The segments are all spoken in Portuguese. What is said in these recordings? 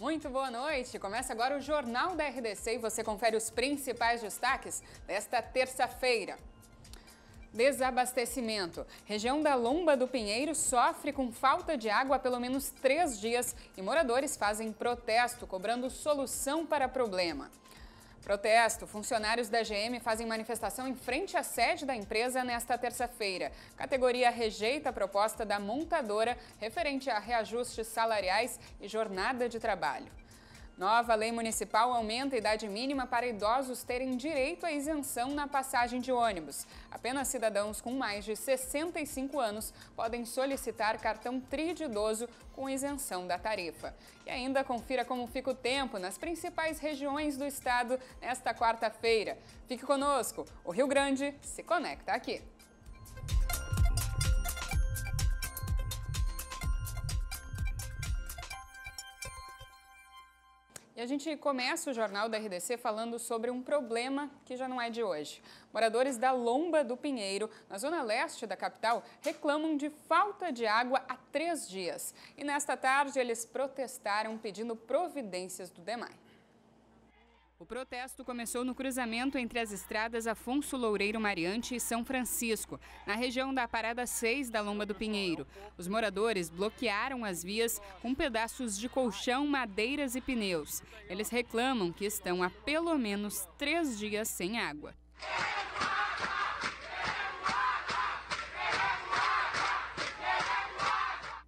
Muito boa noite. Começa agora o Jornal da RDC e você confere os principais destaques desta terça-feira. Desabastecimento. Região da Lomba do Pinheiro sofre com falta de água há pelo menos 3 dias e moradores fazem protesto cobrando solução para problema. Protesto. Funcionários da GM fazem manifestação em frente à sede da empresa nesta terça-feira. Categoria rejeita a proposta da montadora referente a reajustes salariais e jornada de trabalho. Nova lei municipal aumenta a idade mínima para idosos terem direito à isenção na passagem de ônibus. Apenas cidadãos com mais de 65 anos podem solicitar cartão Tri de idoso com isenção da tarifa. E ainda confira como fica o tempo nas principais regiões do estado nesta quarta-feira. Fique conosco, o Rio Grande se conecta aqui. E a gente começa o Jornal da RDC falando sobre um problema que já não é de hoje. Moradores da Lomba do Pinheiro, na zona leste da capital, reclamam de falta de água há 3 dias. E nesta tarde eles protestaram pedindo providências do DEMAI. O protesto começou no cruzamento entre as estradas Afonso Loureiro Mariante e São Francisco, na região da Parada 6 da Lomba do Pinheiro. Os moradores bloquearam as vias com pedaços de colchão, madeiras e pneus. Eles reclamam que estão há pelo menos 3 dias sem água.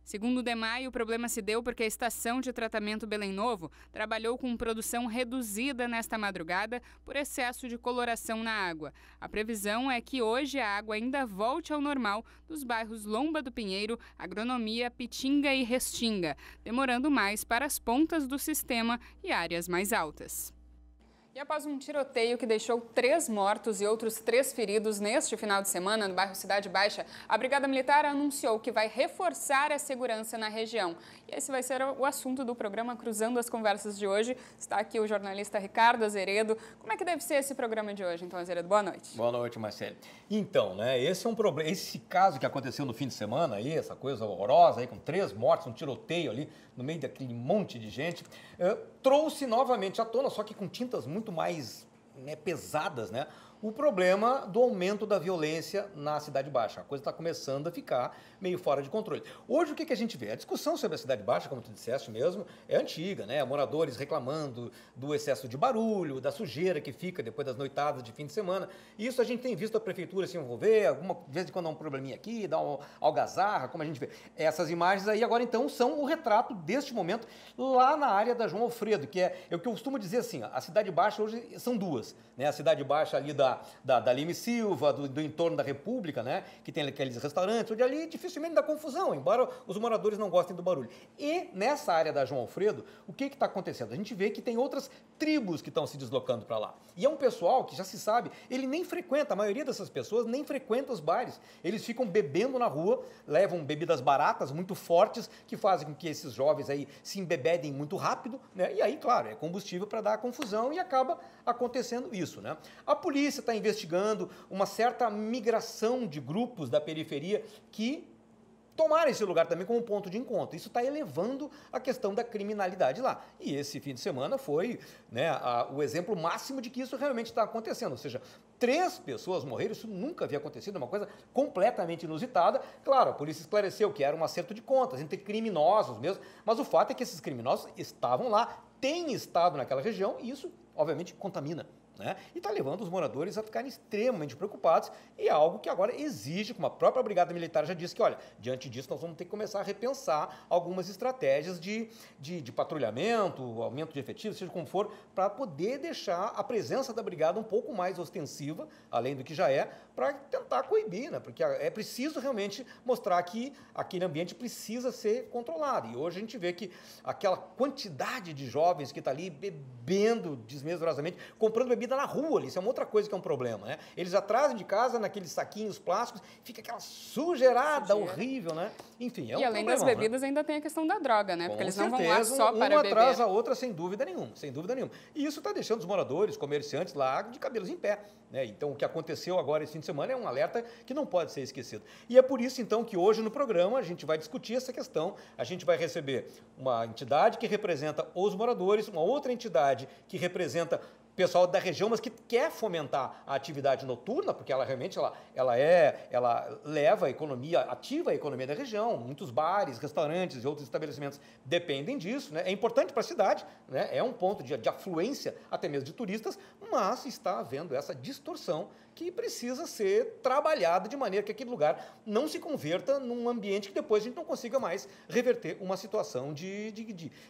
Segundo o DEMAI, o problema se deu porque a estação de tratamento Belém Novo trabalhou com produção reduzida nesta madrugada por excesso de coloração na água. A previsão é que hoje a água ainda volte ao normal dos bairros Lomba do Pinheiro, Agronomia, Pitinga e Restinga, demorando mais para as pontas do sistema e áreas mais altas. E após um tiroteio que deixou 3 mortos e outros 3 feridos neste final de semana no bairro Cidade Baixa, a Brigada Militar anunciou que vai reforçar a segurança na região. E esse vai ser o assunto do programa Cruzando as Conversas de hoje. Está aqui o jornalista Ricardo Azeredo. Como é que deve ser esse programa de hoje, então, Azeredo? Boa noite. Boa noite, Marcelo. Então, né, esse é um problema. Esse caso que aconteceu no fim de semana aí, essa coisa horrorosa aí, com 3 mortes, um tiroteio ali no meio daquele monte de gente, trouxe novamente à tona, só que com tintas muito mais pesadas, né? O problema do aumento da violência na Cidade Baixa. A coisa está começando a ficar meio fora de controle. Hoje, o que a gente vê? A discussão sobre a Cidade Baixa, como tu disseste mesmo, é antiga, né? Moradores reclamando do excesso de barulho, da sujeira que fica depois das noitadas de fim de semana. Isso a gente tem visto a prefeitura se envolver, alguma vez de quando há um probleminha aqui, dá uma algazarra, como a gente vê. Essas imagens aí agora, então, são o retrato deste momento lá na área da João Alfredo, que é o que eu costumo dizer assim, a Cidade Baixa hoje são duas, né? A Cidade Baixa ali da Lime Silva, do entorno da República, né? Que tem aqueles restaurantes, onde ali dificilmente dá confusão, embora os moradores não gostem do barulho. E nessa área da João Alfredo, o que está acontecendo? A gente vê que tem outras tribos que estão se deslocando para lá. E é um pessoal que já se sabe, ele nem frequenta, a maioria dessas pessoas nem frequenta os bares. Eles ficam bebendo na rua, levam bebidas baratas, muito fortes, que fazem com que esses jovens aí se embebedem muito rápido, né? E aí, claro, é combustível para dar confusão e acaba acontecendo isso, né? A polícia está investigando uma certa migração de grupos da periferia que tomaram esse lugar também como ponto de encontro. Isso está elevando a questão da criminalidade lá. E esse fim de semana foi, né, o exemplo máximo de que isso realmente está acontecendo. Ou seja, 3 pessoas morreram, isso nunca havia acontecido, é uma coisa completamente inusitada. Claro, a polícia esclareceu que era um acerto de contas entre criminosos mesmo, mas o fato é que esses criminosos estavam lá, têm estado naquela região e isso, obviamente, contamina, né? E está levando os moradores a ficarem extremamente preocupados e é algo que agora exige, como a própria Brigada Militar já disse, que olha, diante disso nós vamos ter que começar a repensar algumas estratégias de patrulhamento, aumento de efetivos, seja como for, para poder deixar a presença da Brigada um pouco mais ostensiva, além do que já é, para tentar coibir, né? Porque é preciso realmente mostrar que aquele ambiente precisa ser controlado. E hoje a gente vê que aquela quantidade de jovens que está ali bebendo desmesuradamente, comprando bebida comida na rua ali, isso é uma outra coisa que é um problema, né? Eles atrasam de casa naqueles saquinhos plásticos, fica aquela sujeirada horrível, né? Enfim, é um problema. E além das bebidas, ainda tem a questão da droga, né? Porque eles não vão lá só para beber. Uma atrás a outra, sem dúvida nenhuma, sem dúvida nenhuma. E isso está deixando os moradores, comerciantes lá de cabelos em pé, né? Então, o que aconteceu agora esse fim de semana é um alerta que não pode ser esquecido. E é por isso, então, que hoje no programa a gente vai discutir essa questão. A gente vai receber uma entidade que representa os moradores, uma outra entidade que representa o pessoal da região, mas que quer fomentar a atividade noturna, porque ela realmente ela leva a economia, ativa a economia da região. Muitos bares, restaurantes e outros estabelecimentos dependem disso, né? É importante para a cidade, né? É um ponto de afluência até mesmo de turistas, mas está havendo essa distorção que precisa ser trabalhada de maneira que aquele lugar não se converta num ambiente que depois a gente não consiga mais reverter uma situação de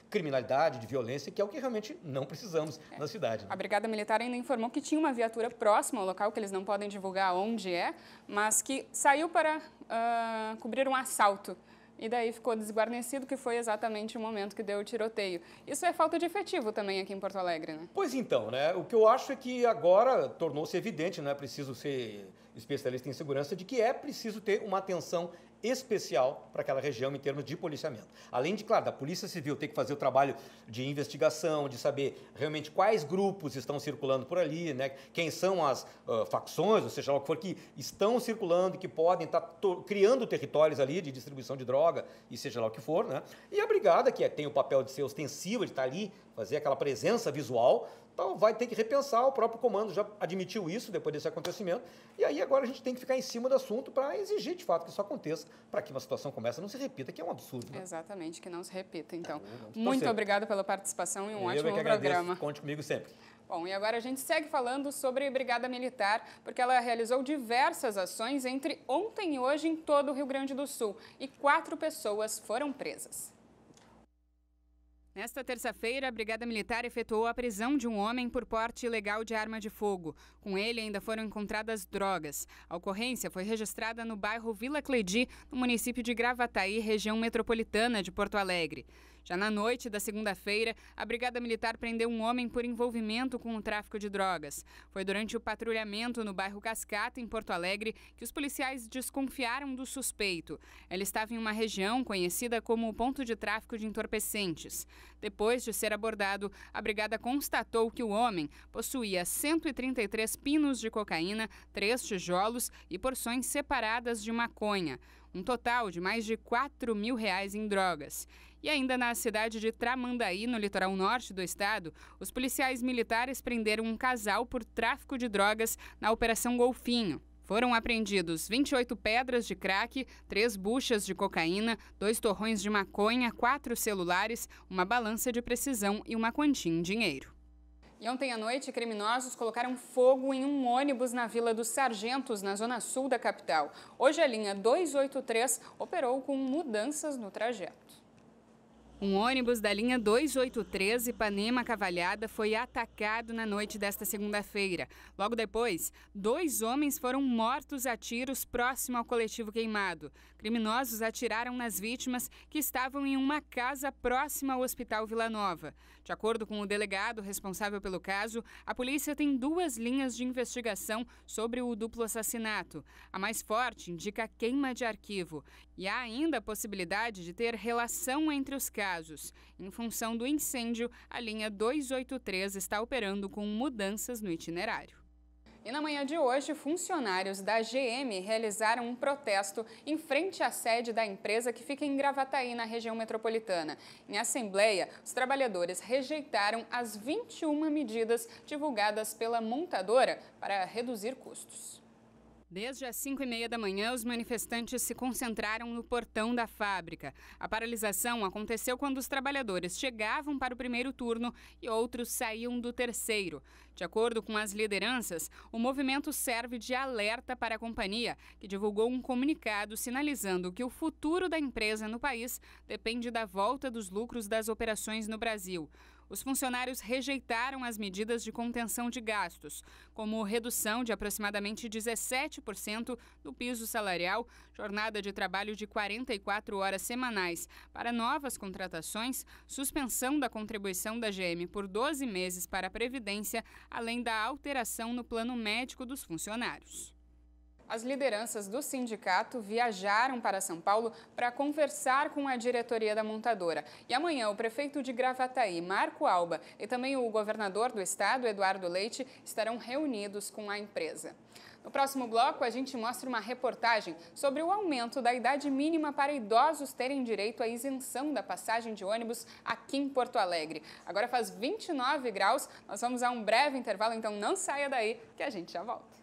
criminalidade, de violência, que é o que realmente não precisamos na cidade, né? A Brigada Militar ainda informou que tinha uma viatura próxima ao local, que eles não podem divulgar onde é, mas que saiu para cobrir um assalto. E daí ficou desguarnecido, que foi exatamente o momento que deu o tiroteio. Isso é falta de efetivo também aqui em Porto Alegre, né? Pois então, né? O que eu acho é que agora tornou-se evidente, não é preciso ser especialista em segurança, de que é preciso ter uma atenção especial para aquela região em termos de policiamento. Além de, claro, da Polícia Civil ter que fazer o trabalho de investigação, de saber realmente quais grupos estão circulando por ali, né? Quem são as facções, ou seja lá o que for, que estão circulando e que podem estar criando territórios ali de distribuição de droga e seja lá o que for, né? E a brigada, que tem o papel de ser ostensiva, de estar ali, fazer aquela presença visual, então vai ter que repensar. O próprio comando já admitiu isso depois desse acontecimento. E aí agora a gente tem que ficar em cima do assunto para exigir de fato que isso aconteça, para que uma situação como essa não se repita, que é um absurdo, né? Exatamente, que não se repita. Então, muito obrigada pela participação e um ótimo programa. Conte comigo sempre. Bom, e agora a gente segue falando sobre a Brigada Militar, porque ela realizou diversas ações entre ontem e hoje em todo o Rio Grande do Sul. E 4 pessoas foram presas. Nesta terça-feira, a Brigada Militar efetuou a prisão de um homem por porte ilegal de arma de fogo. Com ele ainda foram encontradas drogas. A ocorrência foi registrada no bairro Vila Cledi, no município de Gravataí, região metropolitana de Porto Alegre. Já na noite da segunda-feira, a Brigada Militar prendeu um homem por envolvimento com o tráfico de drogas. Foi durante o patrulhamento no bairro Cascata, em Porto Alegre, que os policiais desconfiaram do suspeito. Ele estava em uma região conhecida como o ponto de tráfico de entorpecentes. Depois de ser abordado, a Brigada constatou que o homem possuía 133 pinos de cocaína, 3 tijolos e porções separadas de maconha. Um total de mais de R$4 mil em drogas. E ainda na cidade de Tramandaí, no litoral norte do estado, os policiais militares prenderam um casal por tráfico de drogas na Operação Golfinho. Foram apreendidos 28 pedras de crack, 3 buchas de cocaína, 2 torrões de maconha, 4 celulares, uma balança de precisão e uma quantia em dinheiro. E ontem à noite, criminosos colocaram fogo em um ônibus na Vila dos Sargentos, na zona sul da capital. Hoje a linha 283 operou com mudanças no trajeto. Um ônibus da linha 283 Ipanema Cavalhada foi atacado na noite desta segunda-feira. Logo depois, 2 homens foram mortos a tiros próximo ao coletivo queimado. Criminosos atiraram nas vítimas que estavam em uma casa próxima ao Hospital Vila Nova. De acordo com o delegado responsável pelo caso, a polícia tem 2 linhas de investigação sobre o duplo assassinato. A mais forte indica queima de arquivo. E há ainda a possibilidade de ter relação entre os casos. Em função do incêndio, a linha 283 está operando com mudanças no itinerário. E na manhã de hoje, funcionários da GM realizaram um protesto em frente à sede da empresa que fica em Gravataí, na região metropolitana. Em assembleia, os trabalhadores rejeitaram as 21 medidas divulgadas pela montadora para reduzir custos. Desde as 5h30 da manhã, os manifestantes se concentraram no portão da fábrica. A paralisação aconteceu quando os trabalhadores chegavam para o primeiro turno e outros saíam do terceiro. De acordo com as lideranças, o movimento serve de alerta para a companhia, que divulgou um comunicado sinalizando que o futuro da empresa no país depende da volta dos lucros das operações no Brasil. os funcionários rejeitaram as medidas de contenção de gastos, como redução de aproximadamente 17% do piso salarial, jornada de trabalho de 44 horas semanais para novas contratações, suspensão da contribuição da GM por 12 meses para a Previdência, além da alteração no plano médico dos funcionários. As lideranças do sindicato viajaram para São Paulo para conversar com a diretoria da montadora. E amanhã o prefeito de Gravataí, Marco Alba, e também o governador do estado, Eduardo Leite, estarão reunidos com a empresa. No próximo bloco, a gente mostra uma reportagem sobre o aumento da idade mínima para idosos terem direito à isenção da passagem de ônibus aqui em Porto Alegre. Agora faz 29 graus, nós vamos a um breve intervalo, então não saia daí que a gente já volta.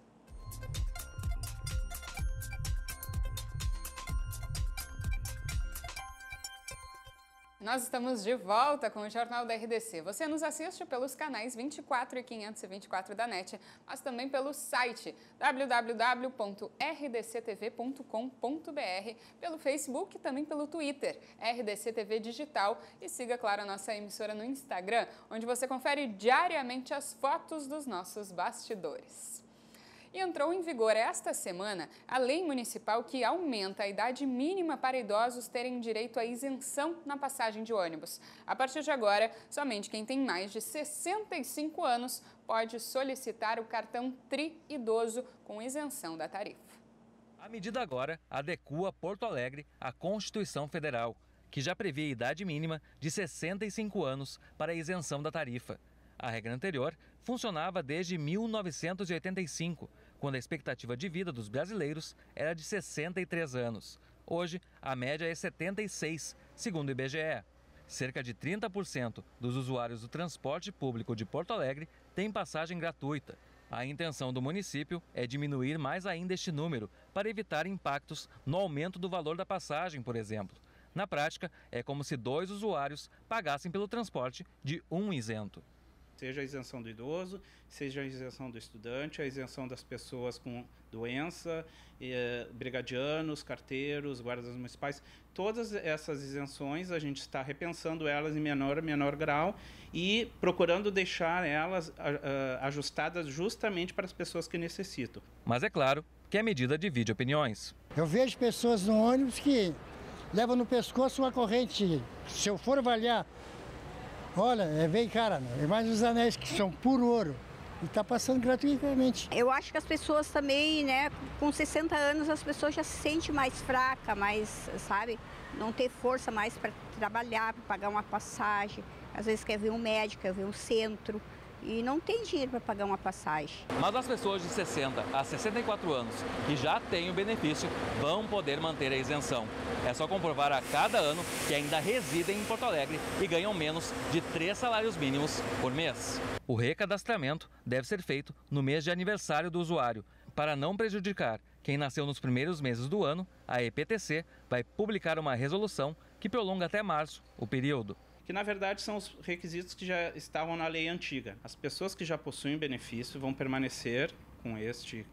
Nós estamos de volta com o Jornal da RDC. Você nos assiste pelos canais 24 e 524 da NET, mas também pelo site www.rdctv.com.br, pelo Facebook e também pelo Twitter, RDC TV Digital, e siga, claro, a nossa emissora no Instagram, onde você confere diariamente as fotos dos nossos bastidores. E entrou em vigor esta semana a lei municipal que aumenta a idade mínima para idosos terem direito à isenção na passagem de ônibus. A partir de agora, somente quem tem mais de 65 anos pode solicitar o cartão Tri Idoso com isenção da tarifa. A medida agora adequa Porto Alegre à Constituição Federal, que já previa a idade mínima de 65 anos para a isenção da tarifa. A regra anterior funcionava desde 1985, quando a expectativa de vida dos brasileiros era de 63 anos. Hoje, a média é 76, segundo o IBGE. Cerca de 30% dos usuários do transporte público de Porto Alegre têm passagem gratuita. A intenção do município é diminuir mais ainda este número, para evitar impactos no aumento do valor da passagem, por exemplo. Na prática, é como se 2 usuários pagassem pelo transporte de um isento. Seja a isenção do idoso, seja a isenção do estudante, a isenção das pessoas com doença, brigadianos, carteiros, guardas municipais. Todas essas isenções a gente está repensando elas em menor grau e procurando deixar elas ajustadas justamente para as pessoas que necessitam. Mas é claro que a medida divide opiniões. Eu vejo pessoas no ônibus que levam no pescoço uma corrente. Se eu for avaliar, olha, é bem cara, é mais os anéis que são puro ouro e está passando gratuitamente. Eu acho que as pessoas também, né, com 60 anos, as pessoas já se sentem mais fracas, mais, sabe, não ter força mais para trabalhar, para pagar uma passagem. Às vezes quer ver um médico, quer ver um centro e não tem dinheiro para pagar uma passagem. Mas as pessoas de 60 a 64 anos que já têm o benefício vão poder manter a isenção. É só comprovar a cada ano que ainda residem em Porto Alegre e ganham menos de 3 salários mínimos por mês. O recadastramento deve ser feito no mês de aniversário do usuário. Para não prejudicar quem nasceu nos primeiros meses do ano, a EPTC vai publicar uma resolução que prolonga até março o período. Que na verdade são os requisitos que já estavam na lei antiga. As pessoas que já possuem benefício vão permanecer com este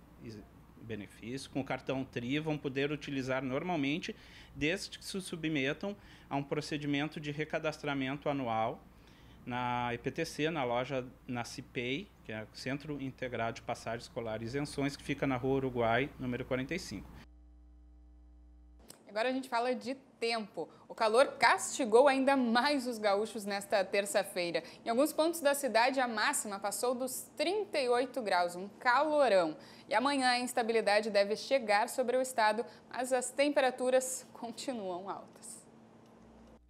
benefício, com o cartão Tri, vão poder utilizar normalmente, desde que se submetam a um procedimento de recadastramento anual na EPTC, na loja, na CIPEI, que é o Centro Integrado de Passagem Escolar e Isenções, que fica na Rua Uruguai, número 45. Agora a gente fala de tempo. O calor castigou ainda mais os gaúchos nesta terça-feira. Em alguns pontos da cidade, a máxima passou dos 38 graus, um calorão. E amanhã a instabilidade deve chegar sobre o estado, mas as temperaturas continuam altas.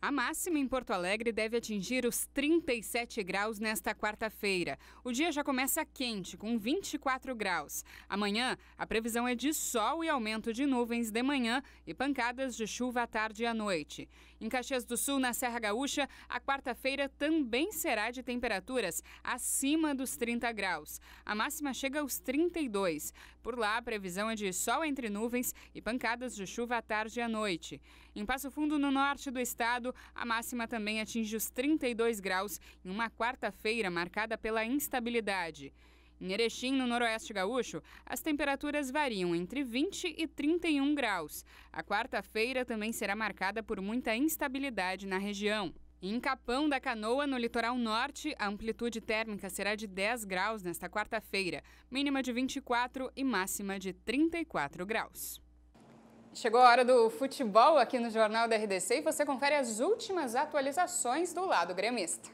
A máxima em Porto Alegre deve atingir os 37 graus nesta quarta-feira. O dia já começa quente, com 24 graus. Amanhã, a previsão é de sol e aumento de nuvens de manhã e pancadas de chuva à tarde e à noite. Em Caxias do Sul, na Serra Gaúcha, a quarta-feira também será de temperaturas acima dos 30 graus. A máxima chega aos 32. Por lá, a previsão é de sol entre nuvens e pancadas de chuva à tarde e à noite. Em Passo Fundo, no norte do estado, a máxima também atinge os 32 graus em uma quarta-feira marcada pela instabilidade. Em Erechim, no noroeste gaúcho, as temperaturas variam entre 20 e 31 graus. A quarta-feira também será marcada por muita instabilidade na região. Em Capão da Canoa, no litoral norte, a amplitude térmica será de 10 graus nesta quarta-feira, mínima de 24 e máxima de 34 graus. Chegou a hora do futebol aqui no Jornal da RDC e você confere as últimas atualizações do lado gremista.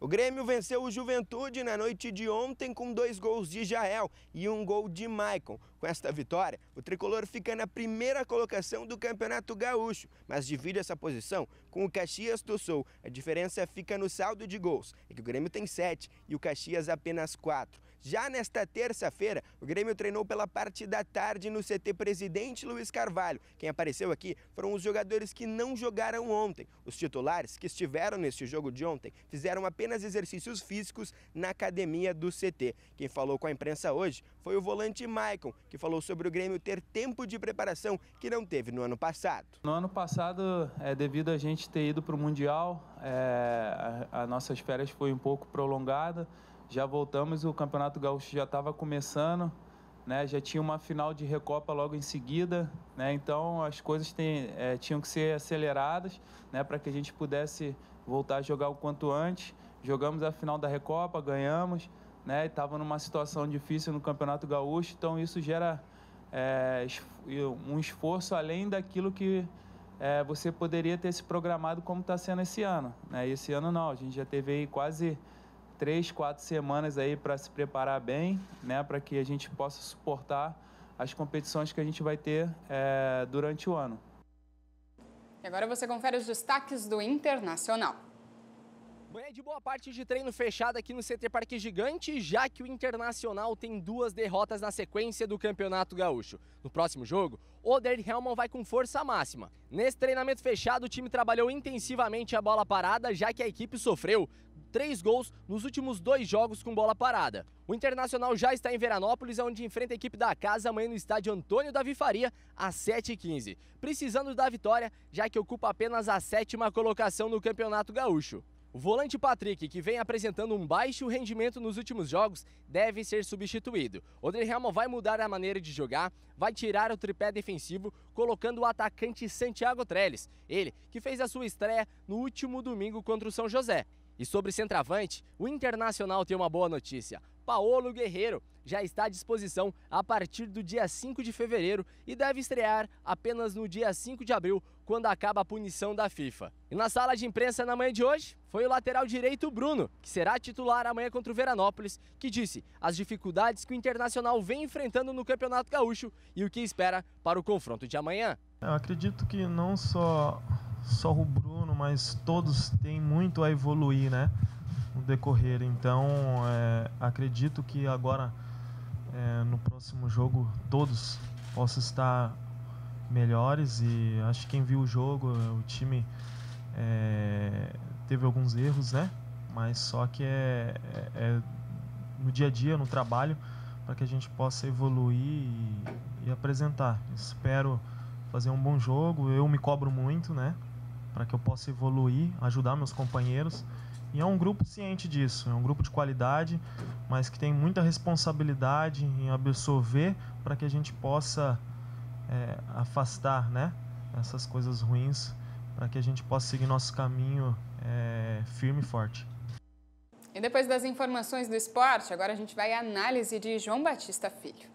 O Grêmio venceu o Juventude na noite de ontem com 2 gols de Jael e 1 gol de Maicon. Com esta vitória, o tricolor fica na primeira colocação do Campeonato Gaúcho, mas divide essa posição com o Caxias do Sul. A diferença fica no saldo de gols, em que o Grêmio tem 7 e o Caxias apenas 4. Já nesta terça-feira, o Grêmio treinou pela parte da tarde no CT Presidente Luiz Carvalho. Quem apareceu aqui foram os jogadores que não jogaram ontem. Os titulares que estiveram neste jogo de ontem fizeram apenas exercícios físicos na academia do CT. Quem falou com a imprensa hoje foi o volante Maicon, que falou sobre o Grêmio ter tempo de preparação que não teve no ano passado. No ano passado, devido a gente ter ido para o Mundial, as nossas férias foi um pouco prolongada. Já voltamos, o Campeonato Gaúcho já estava começando, né? Já tinha uma final de Recopa logo em seguida, né? Então as coisas tinham que ser aceleradas, né? Para que a gente pudesse voltar a jogar o quanto antes. Jogamos a final da Recopa, ganhamos, né? Estava numa situação difícil no Campeonato Gaúcho, então isso gera um esforço além daquilo que você poderia ter se programado como está sendo esse ano, né? E esse ano não, a gente já teve aí quase 3, 4 semanas aí para se preparar bem, né, para que a gente possa suportar as competições que a gente vai ter durante o ano. E agora você confere os destaques do Internacional. Manhã de boa parte de treino fechado aqui no CT Parque Gigante, já que o Internacional tem 2 derrotas na sequência do Campeonato Gaúcho. No próximo jogo, Oder Hellmann vai com força máxima. Nesse treinamento fechado, o time trabalhou intensivamente a bola parada, já que a equipe sofreu 3 gols nos últimos 2 jogos com bola parada. O Internacional já está em Veranópolis, onde enfrenta a equipe da casa amanhã no estádio Antônio Davi Faria, às 7h15. Precisando da vitória, já que ocupa apenas a 7ª colocação no Campeonato Gaúcho. O volante Patrick, que vem apresentando um baixo rendimento nos últimos jogos, deve ser substituído. Oder Hellmann vai mudar a maneira de jogar, vai tirar o tripé defensivo, colocando o atacante Santiago Trellis, ele que fez a sua estreia no último domingo contra o São José. E sobre centroavante, o Internacional tem uma boa notícia. Paolo Guerreiro já está à disposição a partir do dia 5 de fevereiro e deve estrear apenas no dia 5 de abril, quando acaba a punição da FIFA. E na sala de imprensa na manhã de hoje, foi o lateral direito Bruno, que será titular amanhã contra o Veranópolis, que disse as dificuldades que o Internacional vem enfrentando no Campeonato Gaúcho e o que espera para o confronto de amanhã. Eu acredito que não só o Bruno, mas todos têm muito a evoluir, né, no decorrer. Então, acredito que agora, no próximo jogo, todos possam estar melhores. E acho que quem viu o jogo, o time teve alguns erros, né, mas só que no dia a dia, no trabalho, para que a gente possa evoluir e apresentar. Espero fazer um bom jogo. Eu me cobro muito, né, para que eu possa evoluir, ajudar meus companheiros. E é um grupo ciente disso, é um grupo de qualidade, mas que tem muita responsabilidade em absorver para que a gente possa afastar, né, essas coisas ruins, para que a gente possa seguir nosso caminho firme e forte. E depois das informações do esporte, agora a gente vai à análise de João Batista Filho.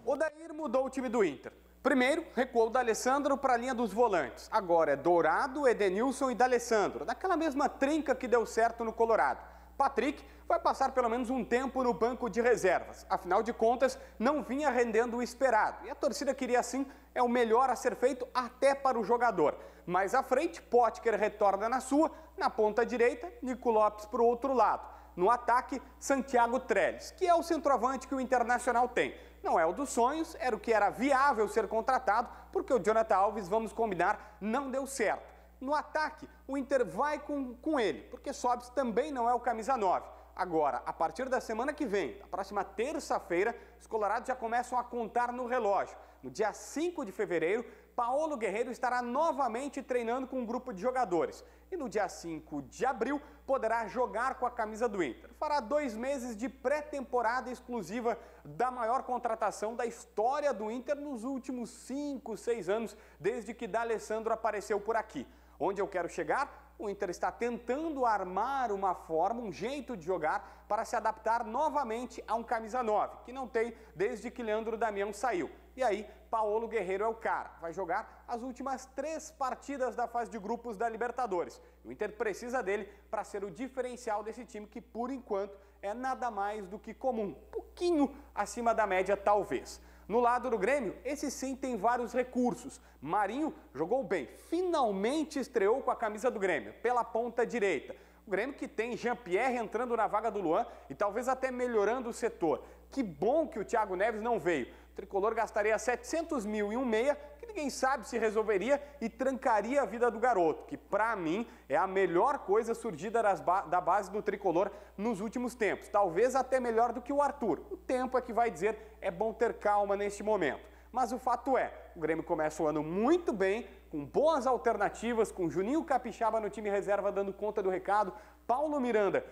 Odair mudou o time do Inter. Primeiro, recuou o D'Alessandro para a linha dos volantes. Agora é Dourado, Edenilson e D'Alessandro, daquela mesma trinca que deu certo no Colorado. Patrick vai passar pelo menos um tempo no banco de reservas. Afinal de contas, não vinha rendendo o esperado. E a torcida queria, assim, o melhor a ser feito até para o jogador. Mais à frente, Potker retorna na sua. Na ponta direita, Nico Lopes para o outro lado. No ataque, Santiago Trellis, que é o centroavante que o Internacional tem. Não é o dos sonhos, era o que era viável ser contratado, porque o Jonathan Alves, vamos combinar, não deu certo. No ataque, o Inter vai com ele, porque Sobis também não é o camisa 9. Agora, a partir da semana que vem, na próxima terça-feira, os colorados já começam a contar no relógio. No dia 5 de fevereiro, Paolo Guerreiro estará novamente treinando com um grupo de jogadores. E no dia 5 de abril, poderá jogar com a camisa do Inter. Fará 2 meses de pré-temporada exclusiva da maior contratação da história do Inter nos últimos 5, 6 anos, desde que D'Alessandro apareceu por aqui. Onde eu quero chegar? O Inter está tentando armar uma forma, um jeito de jogar para se adaptar novamente a um camisa 9, que não tem desde que Leandro Damião saiu. E aí, Paulo Guerreiro é o cara. Vai jogar as últimas 3 partidas da fase de grupos da Libertadores. O Inter precisa dele para ser o diferencial desse time que, por enquanto, é nada mais do que comum. Um pouquinho acima da média, talvez. No lado do Grêmio, esse sim tem vários recursos. Marinho jogou bem, finalmente estreou com a camisa do Grêmio, pela ponta direita. O Grêmio que tem Jean-Pierre entrando na vaga do Luan e talvez até melhorando o setor. Que bom que o Thiago Neves não veio. O tricolor gastaria 700 mil em um meia, que ninguém sabe se resolveria e trancaria a vida do garoto, que para mim é a melhor coisa surgida da base do tricolor nos últimos tempos. Talvez até melhor do que o Arthur. O tempo é que vai dizer, é bom ter calma neste momento. Mas o fato é, o Grêmio começa o ano muito bem, com boas alternativas, com Juninho Capixaba no time reserva dando conta do recado, Paulo Miranda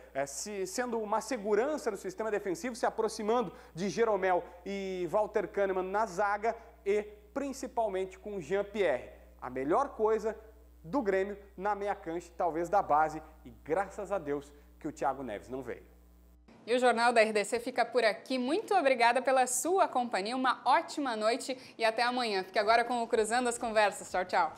sendo uma segurança no sistema defensivo, se aproximando de Jeromel e Walter Kahneman na zaga e principalmente com Jean-Pierre. A melhor coisa do Grêmio na meia cancha, talvez da base, e graças a Deus que o Thiago Neves não veio. E o Jornal da RDC fica por aqui. Muito obrigada pela sua companhia, uma ótima noite e até amanhã. Fique agora com o Cruzando as Conversas. Tchau, tchau.